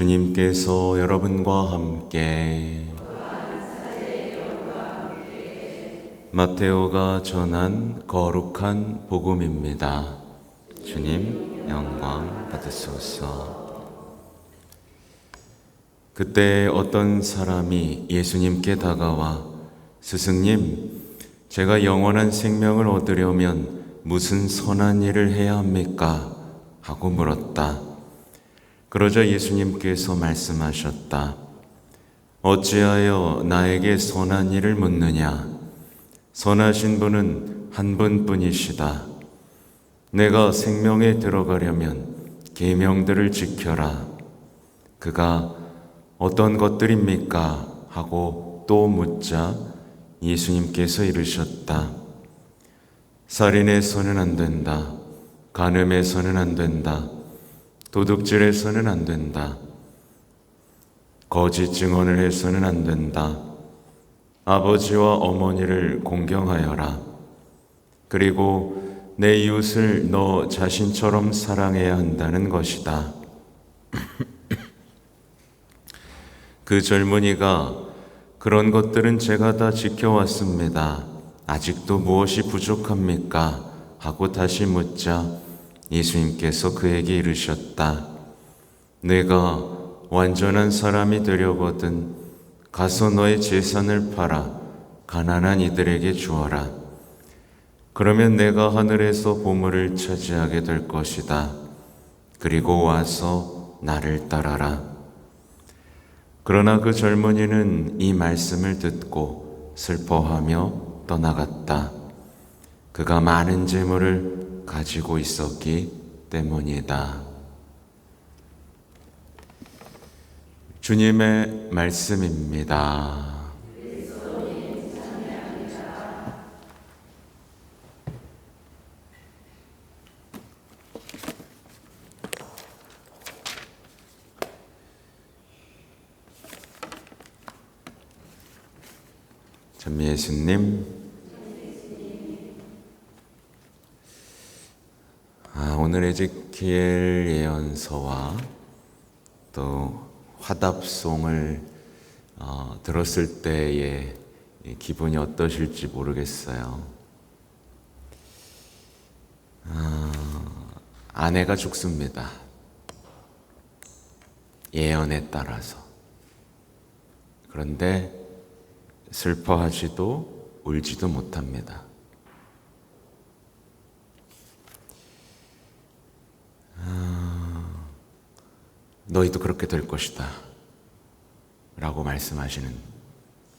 주님께서 여러분과 함께 마테오가 전한 거룩한 복음입니다. 주님 영광 받으소서. 그때 어떤 사람이 예수님께 다가와 스승님, 제가 영원한 생명을 얻으려면 무슨 선한 일을 해야 합니까? 하고 물었다. 그러자 예수님께서 말씀하셨다. 어찌하여 나에게 선한 일을 묻느냐? 선하신 분은 한 분뿐이시다. 내가 생명에 들어가려면 계명들을 지켜라. 그가 어떤 것들입니까? 하고 또 묻자 예수님께서 이르셨다. 살인해서는 안 된다. 간음해서는 안 된다. 도둑질해서는 안 된다. 거짓 증언을 해서는 안 된다. 아버지와 어머니를 공경하여라. 그리고 내 이웃을 너 자신처럼 사랑해야 한다는 것이다. 그 젊은이가 그런 것들은 제가 다 지켜왔습니다. 아직도 무엇이 부족합니까? 하고 다시 묻자 예수님께서 그에게 이르셨다. 내가 완전한 사람이 되려거든 가서 너의 재산을 팔아 가난한 이들에게 주어라. 그러면 내가 하늘에서 보물을 차지하게 될 것이다. 그리고 와서 나를 따라라. 그러나 그 젊은이는 이 말씀을 듣고 슬퍼하며 떠나갔다. 그가 많은 재물을 가지고 있었기 때문이다. 주님의 말씀입니다. 참 예수님, 오늘 에zekiel 예언서와 또 화답송을 들었을 때의 기분이 어떠실지 모르겠어요. 아내가 죽습니다. 예언에 따라서. 그런데 슬퍼하지도 울지도 못합니다. 너희도 그렇게 될 것이다 라고 말씀하시는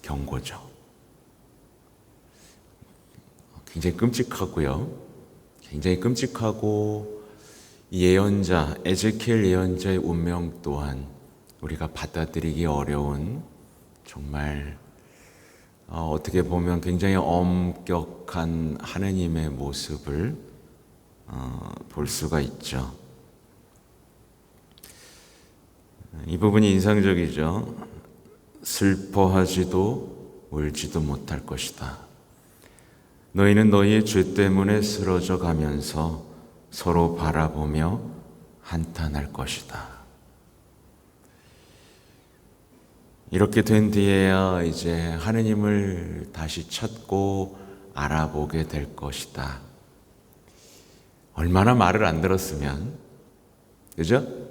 경고죠. 굉장히 끔찍하고요. 굉장히 끔찍하고 예언자, 에zekiel 예언자의 운명 또한 우리가 받아들이기 어려운 정말 어떻게 보면 굉장히 엄격한 하느님의 모습을 볼 수가 있죠. 이 부분이 인상적이죠. 슬퍼하지도 울지도 못할 것이다. 너희는 너희의 죄 때문에 쓰러져 가면서 서로 바라보며 한탄할 것이다. 이렇게 된 뒤에야 이제 하느님을 다시 찾고 알아보게 될 것이다. 얼마나 말을 안 들었으면, 그죠?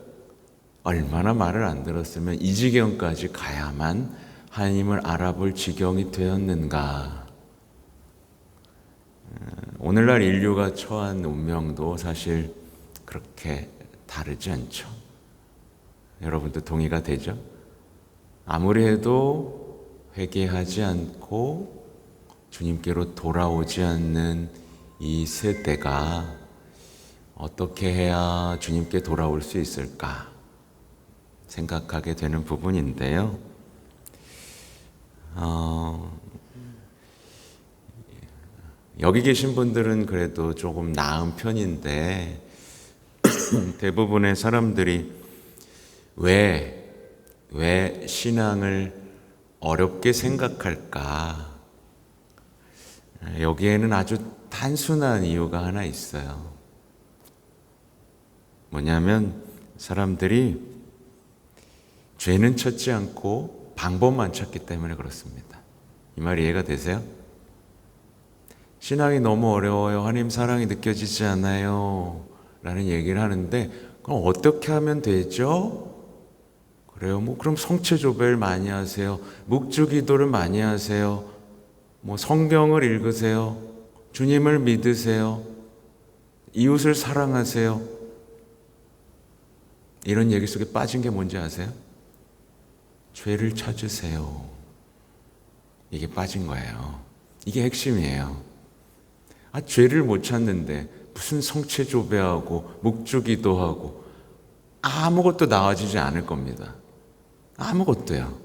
얼마나 말을 안 들었으면 이 지경까지 가야만 하나님을 알아볼 지경이 되었는가. 오늘날 인류가 처한 운명도 사실 그렇게 다르지 않죠. 여러분도 동의가 되죠? 아무리 해도 회개하지 않고 주님께로 돌아오지 않는 이 세대가 어떻게 해야 주님께 돌아올 수 있을까 생각하게 되는 부분인데요. 여기 계신 분들은 그래도 조금 나은 편인데 대부분의 사람들이 왜 신앙을 어렵게 생각할까? 여기에는 아주 단순한 이유가 하나 있어요. 뭐냐면 사람들이 죄는 찾지 않고 방법만 찾기 때문에 그렇습니다. 이 말 이해가 되세요? 신앙이 너무 어려워요. 하나님 사랑이 느껴지지 않아요. 라는 얘기를 하는데 그럼 어떻게 하면 되죠? 그래요. 그럼 성체조배를 많이 하세요. 묵주기도를 많이 하세요. 성경을 읽으세요. 주님을 믿으세요. 이웃을 사랑하세요. 이런 얘기 속에 빠진 게 뭔지 아세요? 죄를 찾으세요. 이게 빠진 거예요. 이게 핵심이에요. 죄를 못 찾는데 무슨 성체조배하고 묵주기도하고 아무것도 나아지지 않을 겁니다. 아무것도요.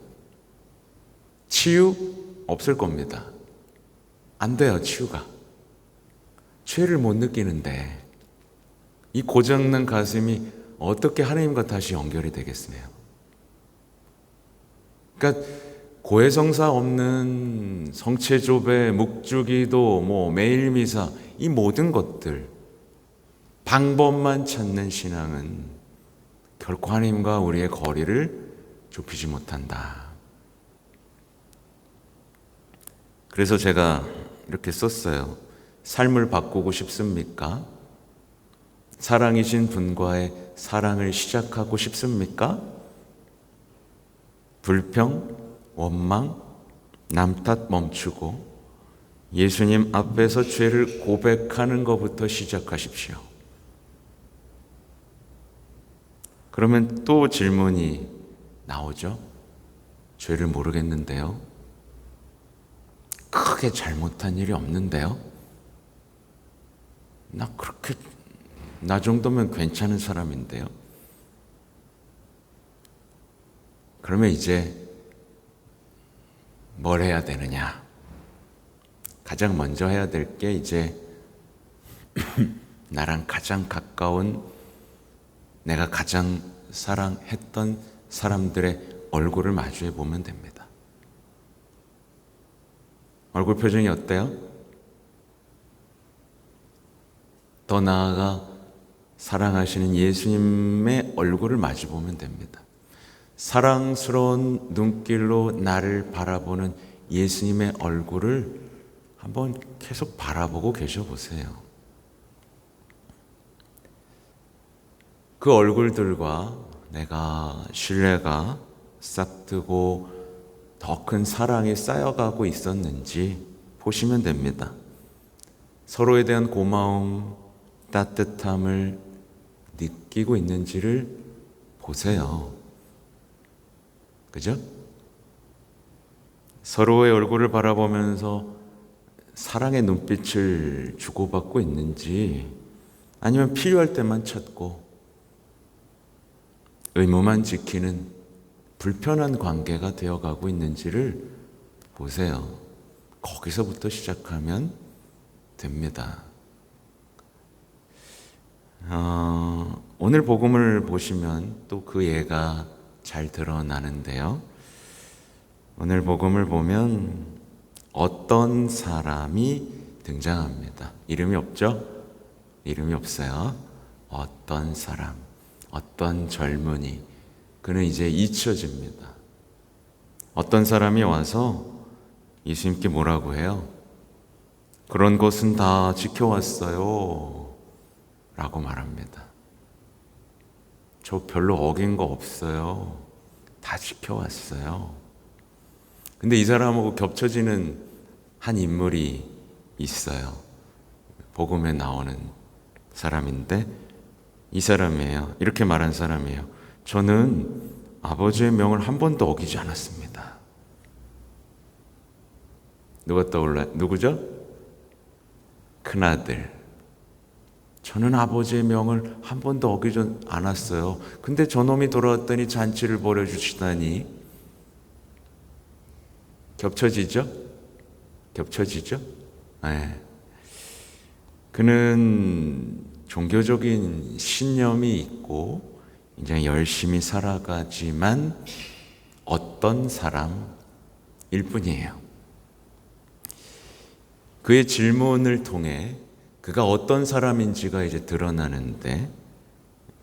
치유 없을 겁니다. 안 돼요, 치유가. 죄를 못 느끼는데 이 고장난 가슴이 어떻게 하나님과 다시 연결이 되겠어요? 그러니까 고해성사 없는 성체조배, 묵주기도, 매일 미사, 이 모든 것들 방법만 찾는 신앙은 결코 하나님과 우리의 거리를 좁히지 못한다. 그래서 제가 이렇게 썼어요. 삶을 바꾸고 싶습니까? 사랑이신 분과의 사랑을 시작하고 싶습니까? 불평, 원망, 남 탓 멈추고 예수님 앞에서 죄를 고백하는 것부터 시작하십시오. 그러면 또 질문이 나오죠. 죄를 모르겠는데요. 크게 잘못한 일이 없는데요. 나 정도면 괜찮은 사람인데요. 그러면 이제 뭘 해야 되느냐? 가장 먼저 해야 될 게 이제 나랑 가장 가까운, 내가 가장 사랑했던 사람들의 얼굴을 마주해 보면 됩니다. 얼굴 표정이 어때요? 더 나아가 사랑하시는 예수님의 얼굴을 마주 보면 됩니다. 사랑스러운 눈길로 나를 바라보는 예수님의 얼굴을 한번 계속 바라보고 계셔 보세요. 그 얼굴들과 내가 신뢰가 싹트고 더 큰 사랑이 쌓여가고 있었는지 보시면 됩니다. 서로에 대한 고마움, 따뜻함을 느끼고 있는지를 보세요. 그죠? 서로의 얼굴을 바라보면서 사랑의 눈빛을 주고받고 있는지, 아니면 필요할 때만 찾고 의무만 지키는 불편한 관계가 되어가고 있는지를 보세요. 거기서부터 시작하면 됩니다. 오늘 복음을 보시면 또 그 예가 잘 드러나는데요. 오늘 복음을 보면 어떤 사람이 등장합니다. 이름이 없죠? 이름이 없어요. 어떤 사람, 어떤 젊은이, 그는 이제 잊혀집니다. 어떤 사람이 와서 예수님께 뭐라고 해요? 그런 것은 다 지켜왔어요 라고 말합니다. 저 별로 어긴 거 없어요. 다 지켜왔어요. 근데 이 사람하고 겹쳐지는 한 인물이 있어요. 복음에 나오는 사람인데 이 사람이에요. 이렇게 말한 사람이에요. 저는 아버지의 명을 한 번도 어기지 않았습니다. 누가 떠올라요? 누구죠? 큰아들. 저는 아버지의 명을 한 번도 어기지 않았어요. 근데 저놈이 돌아왔더니 잔치를 벌여주시다니. 겹쳐지죠? 겹쳐지죠? 네. 그는 종교적인 신념이 있고 굉장히 열심히 살아가지만 어떤 사람일 뿐이에요. 그의 질문을 통해 그가 어떤 사람인지가 이제 드러나는데,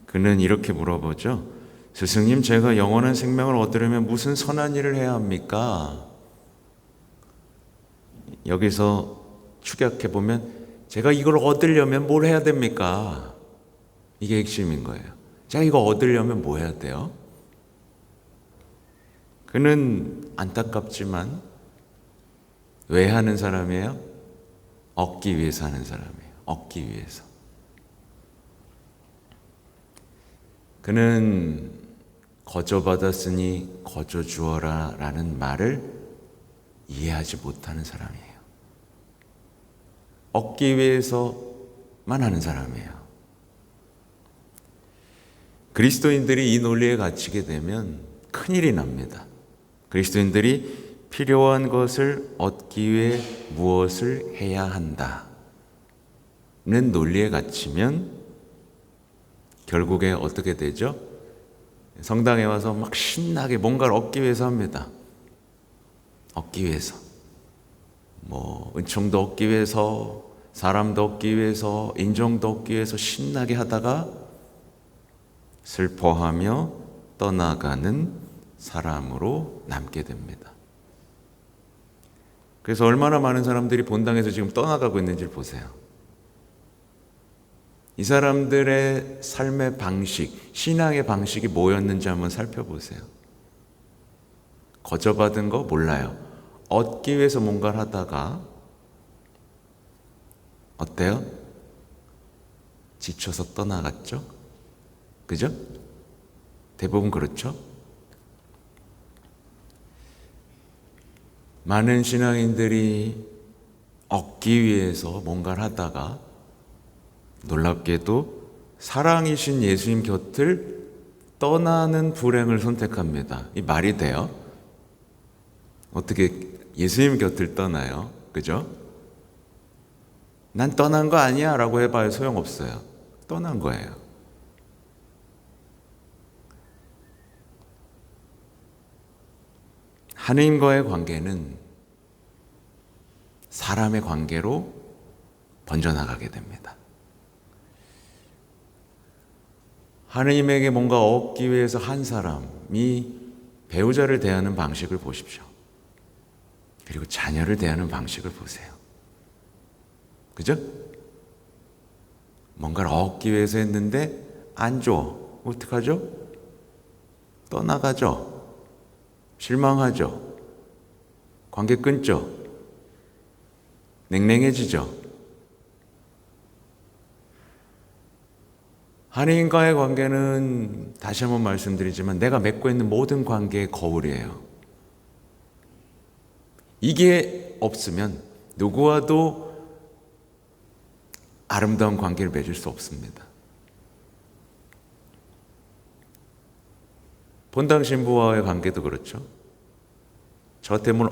그는 이렇게 물어보죠. 스승님, 제가 영원한 생명을 얻으려면 무슨 선한 일을 해야 합니까? 여기서 축약해 보면 제가 이걸 얻으려면 뭘 해야 됩니까? 이게 핵심인 거예요. 제가 이거 얻으려면 뭐 해야 돼요? 그는 안타깝지만 왜 하는 사람이에요? 얻기 위해서 하는 사람이에요. 얻기 위해서. 그는 거저 받았으니 거저 주어라 라는 말을 이해하지 못하는 사람이에요. 얻기 위해서만 하는 사람이에요. 그리스도인들이 이 논리에 갇히게 되면 큰일이 납니다. 그리스도인들이 필요한 것을 얻기 위해 무엇을 해야 한다는 논리에 갇히면 결국에 어떻게 되죠? 성당에 와서 막 신나게 뭔가를 얻기 위해서 합니다. 얻기 위해서. 은총도 얻기 위해서, 사람도 얻기 위해서, 인정도 얻기 위해서 신나게 하다가 슬퍼하며 떠나가는 사람으로 남게 됩니다. 그래서 얼마나 많은 사람들이 본당에서 지금 떠나가고 있는지를 보세요. 이 사람들의 삶의 방식, 신앙의 방식이 뭐였는지 한번 살펴보세요. 거저 받은 거 몰라요. 얻기 위해서 뭔가를 하다가 어때요? 지쳐서 떠나갔죠? 그죠? 대부분 그렇죠? 많은 신앙인들이 얻기 위해서 뭔가를 하다가 놀랍게도 사랑이신 예수님 곁을 떠나는 불행을 선택합니다. 이 말이 돼요? 어떻게 예수님 곁을 떠나요? 그죠? 난 떠난 거 아니야 라고 해봐야 소용없어요. 떠난 거예요. 하나님과의 관계는 사람의 관계로 번져나가게 됩니다. 하나님에게 뭔가 얻기 위해서 한 사람이 배우자를 대하는 방식을 보십시오. 그리고 자녀를 대하는 방식을 보세요. 그죠? 뭔가를 얻기 위해서 했는데 안 줘. 어떡하죠? 떠나가죠. 실망하죠. 관계 끊죠. 냉랭해지죠. 하나님과의 관계는 다시 한번 말씀드리지만 내가 맺고 있는 모든 관계의 거울이에요. 이게 없으면 누구와도 아름다운 관계를 맺을 수 없습니다. 본당 신부와의 관계도 그렇죠. 저 때문에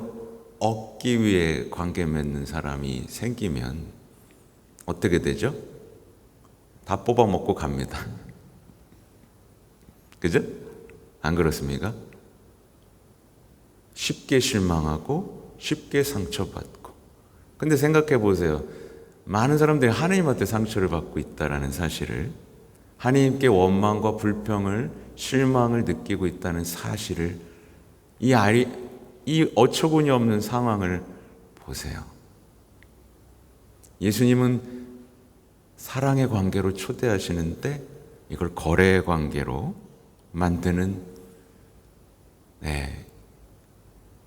얻기 위해 관계 맺는 사람이 생기면 어떻게 되죠? 다 뽑아먹고 갑니다. 그죠? 안 그렇습니까? 쉽게 실망하고 쉽게 상처받고. 근데 생각해 보세요. 많은 사람들이 하나님한테 상처를 받고 있다는 사실을, 하나님께 원망과 불평을, 실망을 느끼고 있다는 사실을, 이 어처구니 없는 상황을 보세요. 예수님은 사랑의 관계로 초대하시는데 이걸 거래의 관계로 만드는,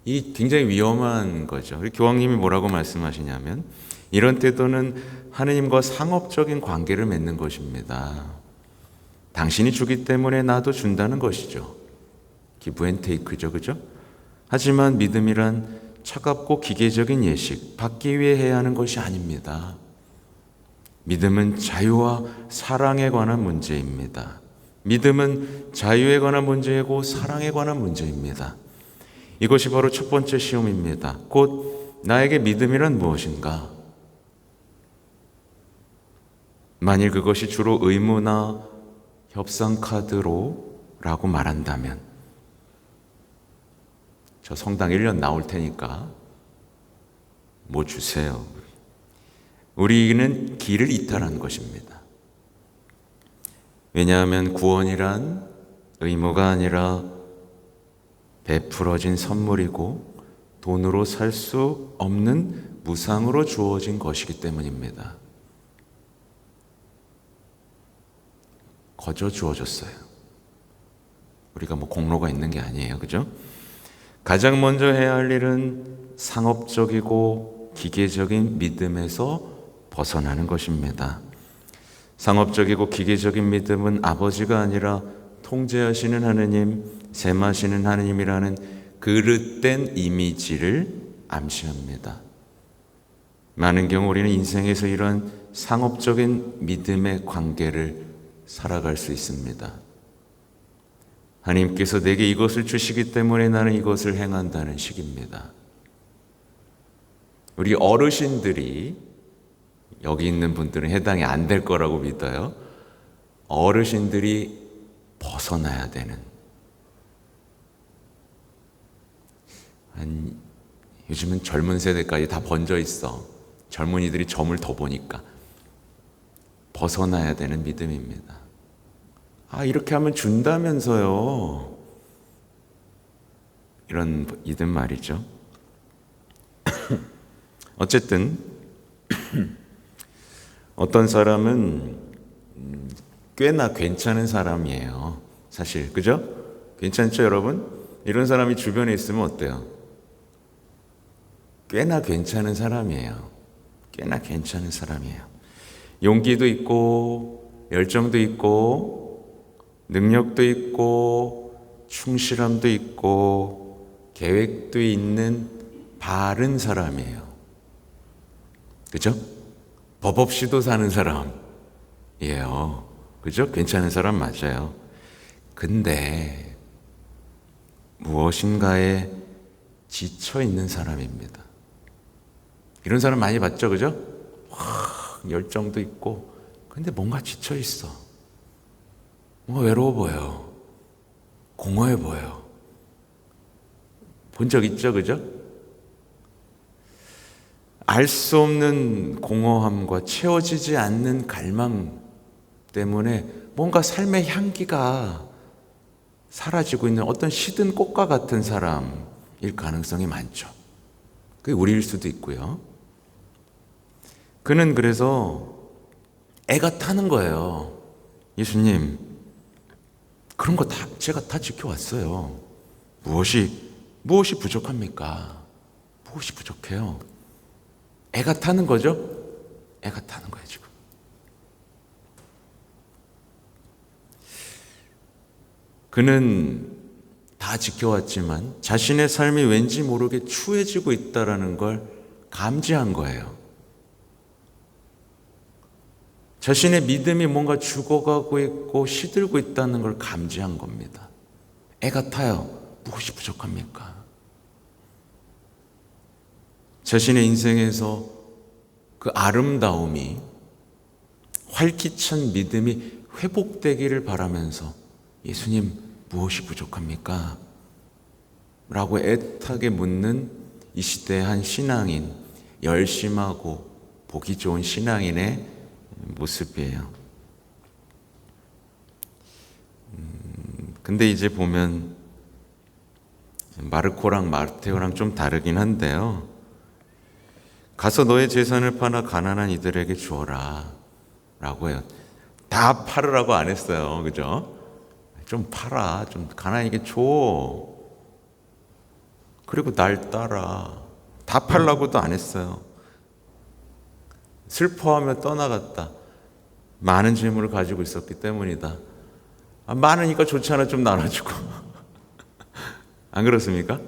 이 굉장히 위험한 거죠. 교황님이 뭐라고 말씀하시냐면 이런 태도는 하느님과 상업적인 관계를 맺는 것입니다. 당신이 주기 때문에 나도 준다는 것이죠. 기브 앤 테이크죠. 그죠? 하지만 믿음이란 차갑고 기계적인 예식, 받기 위해 해야 하는 것이 아닙니다. 믿음은 자유와 사랑에 관한 문제입니다. 믿음은 자유에 관한 문제이고 사랑에 관한 문제입니다. 이것이 바로 첫 번째 시험입니다. 곧 나에게 믿음이란 무엇인가? 만일 그것이 주로 의무나 협상 카드로 라고 말한다면 저 성당 1년 나올 테니까 뭐 주세요. 우리는 길을 이탈한 것입니다. 왜냐하면 구원이란 의무가 아니라 베풀어진 선물이고 돈으로 살 수 없는 무상으로 주어진 것이기 때문입니다. 거저 주어졌어요. 우리가 뭐 공로가 있는 게 아니에요. 그죠? 가장 먼저 해야 할 일은 상업적이고 기계적인 믿음에서 벗어나는 것입니다. 상업적이고 기계적인 믿음은 아버지가 아니라 통제하시는 하느님, 셈하시는 하느님이라는 그릇된 이미지를 암시합니다. 많은 경우 우리는 인생에서 이런 상업적인 믿음의 관계를 살아갈 수 있습니다. 하나님께서 내게 이것을 주시기 때문에 나는 이것을 행한다는 식입니다. 우리 어르신들이, 여기 있는 분들은 해당이 안 될 거라고 믿어요. 어르신들이 벗어나야 되는, 요즘은 젊은 세대까지 다 번져 있어. 젊은이들이 점을 더 보니까 벗어나야 되는 믿음입니다. 이렇게 하면 준다면서요. 이런 믿음 말이죠. 어쨌든 어떤 사람은 꽤나 괜찮은 사람이에요. 사실, 그죠? 괜찮죠, 여러분? 이런 사람이 주변에 있으면 어때요? 꽤나 괜찮은 사람이에요. 꽤나 괜찮은 사람이에요. 용기도 있고, 열정도 있고, 능력도 있고, 충실함도 있고, 계획도 있는 바른 사람이에요. 그죠? 법 없이도 사는 사람이에요. 그죠? 괜찮은 사람 맞아요. 근데 무엇인가에 지쳐 있는 사람입니다. 이런 사람 많이 봤죠, 그죠? 열정도 있고, 근데 뭔가 지쳐 있어. 뭔가 외로워 보여. 공허해 보여. 본 적 있죠, 그죠? 알 수 없는 공허함과 채워지지 않는 갈망 때문에 뭔가 삶의 향기가 사라지고 있는 어떤 시든 꽃과 같은 사람일 가능성이 많죠. 그게 우리일 수도 있고요. 그는 그래서 애가 타는 거예요. 예수님, 그런 거 다 제가 다 지켜왔어요. 무엇이 부족합니까? 무엇이 부족해요? 애가 타는 거죠? 애가 타는 거예요, 지금. 그는 다 지켜왔지만 자신의 삶이 왠지 모르게 추해지고 있다는 걸 감지한 거예요. 자신의 믿음이 뭔가 죽어가고 있고 시들고 있다는 걸 감지한 겁니다. 애가 타요. 무엇이 부족합니까? 자신의 인생에서 그 아름다움이, 활기찬 믿음이 회복되기를 바라면서 예수님, 무엇이 부족합니까? 라고 애타게 묻는 이 시대의 한 신앙인, 열심하고 보기 좋은 신앙인의 모습이에요. 근데 이제 보면 마르코랑 마테오랑 좀 다르긴 한데요. 가서 너의 재산을 팔아 가난한 이들에게 주어라 라고 해요. 다 팔으라고 안 했어요. 그죠? 좀 팔아. 좀 가난하게 줘. 그리고 날 따라. 다 팔라고도 안 했어요. 슬퍼하며 떠나갔다. 많은 재물을 가지고 있었기 때문이다. 많으니까 좋잖아. 좀 나눠주고. 안 그렇습니까?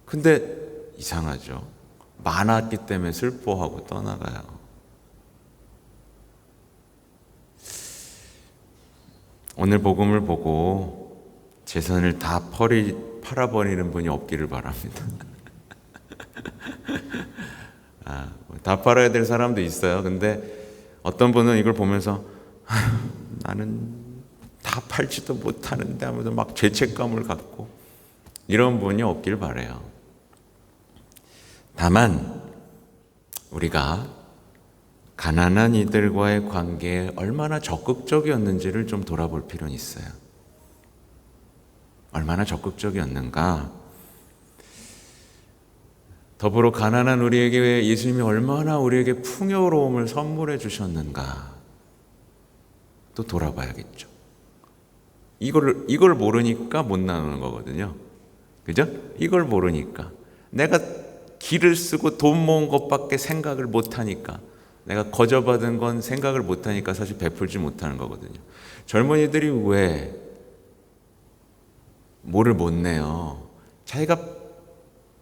근데 이상하죠. 많았기 때문에 슬퍼하고 떠나가요. 오늘 복음을 보고 재산을 다 팔아버리는 분이 없기를 바랍니다. 다 팔아야 될 사람도 있어요. 근데 어떤 분은 이걸 보면서 나는 다 팔지도 못하는데 하면서 막 죄책감을 갖고 이런 분이 없길 바라요. 다만 우리가 가난한 이들과의 관계에 얼마나 적극적이었는지를 좀 돌아볼 필요는 있어요. 얼마나 적극적이었는가? 더불어 가난한 우리에게 예수님이 얼마나 우리에게 풍요로움을 선물해 주셨는가? 또 돌아봐야겠죠. 이걸 모르니까 못 나누는 거거든요. 그죠? 이걸 모르니까. 내가 기를 쓰고 돈 모은 것밖에 생각을 못 하니까, 내가 거저받은 건 생각을 못 하니까 사실 베풀지 못하는 거거든요. 젊은이들이 왜 뭐를 못 내요? 자기가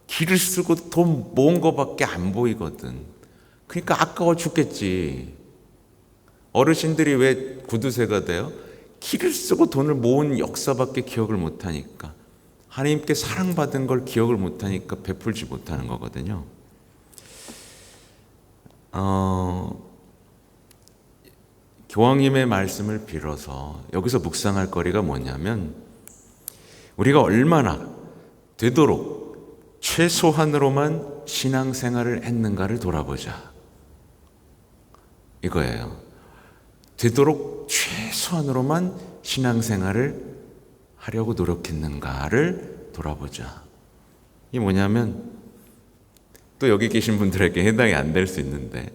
기를 쓰고 돈 모은 것밖에 안 보이거든. 그러니까 아까워 죽겠지. 어르신들이 왜 구두쇠가 돼요? 기를 쓰고 돈을 모은 역사밖에 기억을 못 하니까, 하나님께 사랑받은 걸 기억을 못 하니까 베풀지 못하는 거거든요. 교황님의 말씀을 빌어서 여기서 묵상할 거리가 뭐냐면, 우리가 얼마나 되도록 최소한으로만 신앙생활을 했는가를 돌아보자, 이거예요. 되도록 최소한으로만 신앙생활을 하려고 노력했는가를 돌아보자. 이게 뭐냐면, 또 여기 계신 분들에게 해당이 안 될 수 있는데,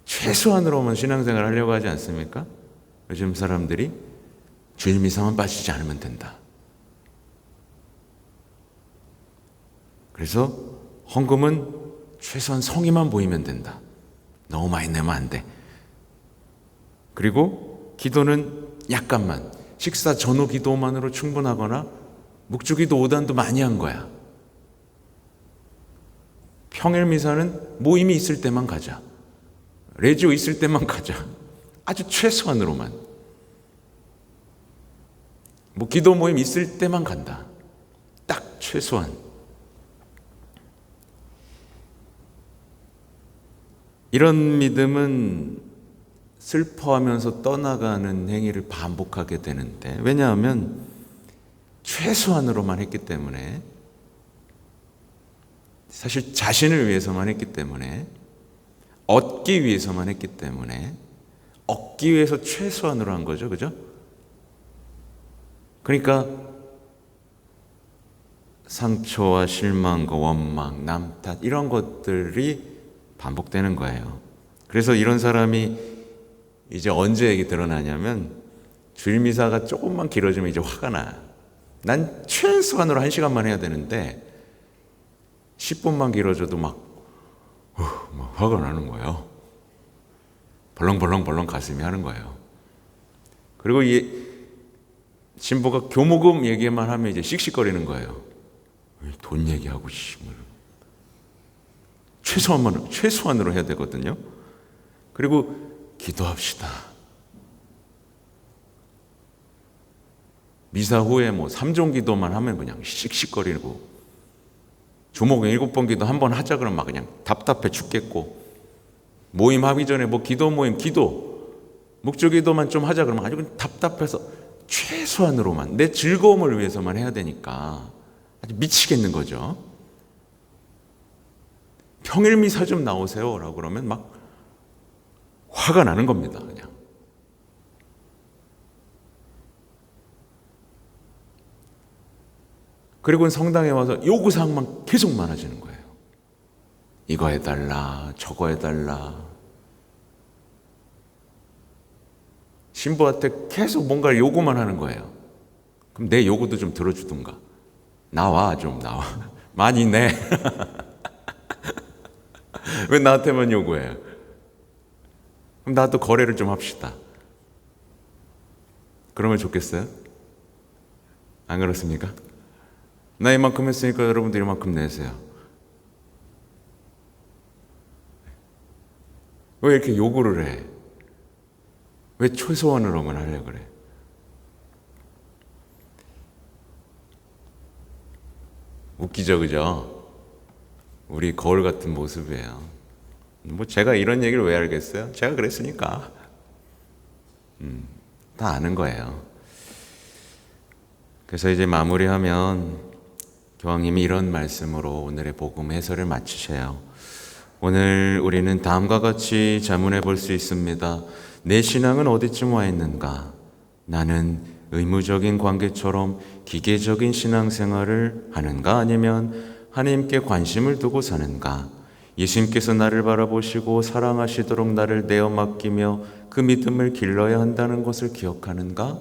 최소한으로만 신앙생활을 하려고 하지 않습니까? 요즘 사람들이 주일 미사만 빠지지 않으면 된다. 그래서 헌금은 최소한 성의만 보이면 된다. 너무 많이 내면 안 돼. 그리고 기도는 약간만, 식사 전후 기도만으로 충분하거나 묵주기도 5단도 많이 한 거야. 평일 미사는 모임이 있을 때만 가자. 레지오 있을 때만 가자. 아주 최소한으로만. 기도 모임 있을 때만 간다. 딱 최소한. 이런 믿음은 슬퍼하면서 떠나가는 행위를 반복하게 되는데, 왜냐하면 최소한으로만 했기 때문에, 사실 자신을 위해서만 했기 때문에, 얻기 위해서만 했기 때문에, 얻기 위해서 최소한으로 한 거죠. 그죠? 그러니까 상처와 실망과 원망, 남탓, 이런 것들이 반복되는 거예요. 그래서 이런 사람이 이제 언제 얘기 드러나냐면, 주일 미사가 조금만 길어지면 이제 화가 나. 난 최소한으로 1시간만 해야 되는데 10분만 길어져도 막 화가 나는 거예요. 벌렁벌렁 가슴이 하는 거예요. 그리고 이 신부가 교무금 얘기만 하면 이제 씩씩거리는 거예요. 돈 얘기하고 최소한으로 해야 되거든요. 그리고 기도합시다. 미사 후에 3종 기도만 하면 그냥 씩씩거리고, 주목에 7번 기도 한 번 하자 그러면 막 그냥 답답해 죽겠고, 모임 하기 전에 기도 모임, 묵주 기도만 좀 하자 그러면 아주 그냥 답답해서 최소한으로만, 내 즐거움을 위해서만 해야 되니까 아주 미치겠는 거죠. 평일 미사 좀 나오세요 라고 그러면 막 화가 나는 겁니다. 그냥. 그리고 성당에 와서 요구사항만 계속 많아지는 거예요. 이거 해달라, 저거 해달라. 신부한테 계속 뭔가 요구만 하는 거예요. 그럼 내 요구도 좀 들어주든가. 나와. 많이 내. 왜 나한테만 요구해요? 그럼 나도 거래를 좀 합시다. 그러면 좋겠어요? 안 그렇습니까? 나 이만큼 했으니까 여러분들 이만큼 내세요. 왜 이렇게 요구를 해? 왜 최소한으로만 하려고 그래? 웃기죠, 그죠? 우리 거울 같은 모습이에요. 제가 이런 얘기를 왜 알겠어요? 제가 그랬으니까. 다 아는 거예요. 그래서 이제 마무리하면 교황님이 이런 말씀으로 오늘의 복음 해설을 마치셔요. 오늘 우리는 다음과 같이 자문해 볼 수 있습니다. 내 신앙은 어디쯤 와 있는가? 나는 의무적인 관계처럼 기계적인 신앙생활을 하는가? 아니면 하나님께 관심을 두고 사는가? 예수님께서 나를 바라보시고 사랑하시도록 나를 내어 맡기며 그 믿음을 길러야 한다는 것을 기억하는가?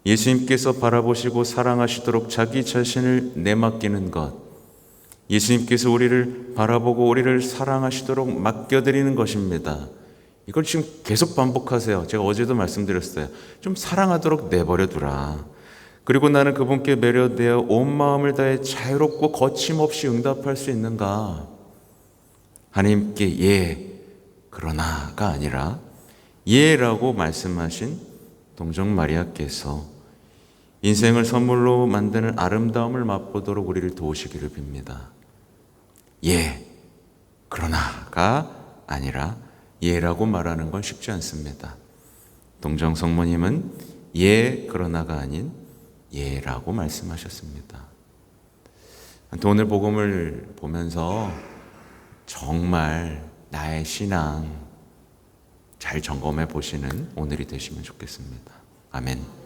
예수님께서 바라보시고 사랑하시도록 자기 자신을 내맡기는 것, 예수님께서 우리를 바라보고 우리를 사랑하시도록 맡겨드리는 것입니다. 이걸 지금 계속 반복하세요. 제가 어제도 말씀드렸어요. 좀 사랑하도록 내버려 두라. 그리고 나는 그분께 매료되어 온 마음을 다해 자유롭고 거침없이 응답할 수 있는가? 하나님께 예, 그러나가 아니라 예라고 말씀하신 동정 마리아께서 인생을 선물로 만드는 아름다움을 맛보도록 우리를 도우시기를 빕니다. 예, 그러나가 아니라 예라고 말하는 건 쉽지 않습니다. 동정 성모님은 예, 그러나가 아닌 예라고 말씀하셨습니다. 오늘 복음을 보면서 정말 나의 신앙 잘 점검해 보시는 오늘이 되시면 좋겠습니다. 아멘.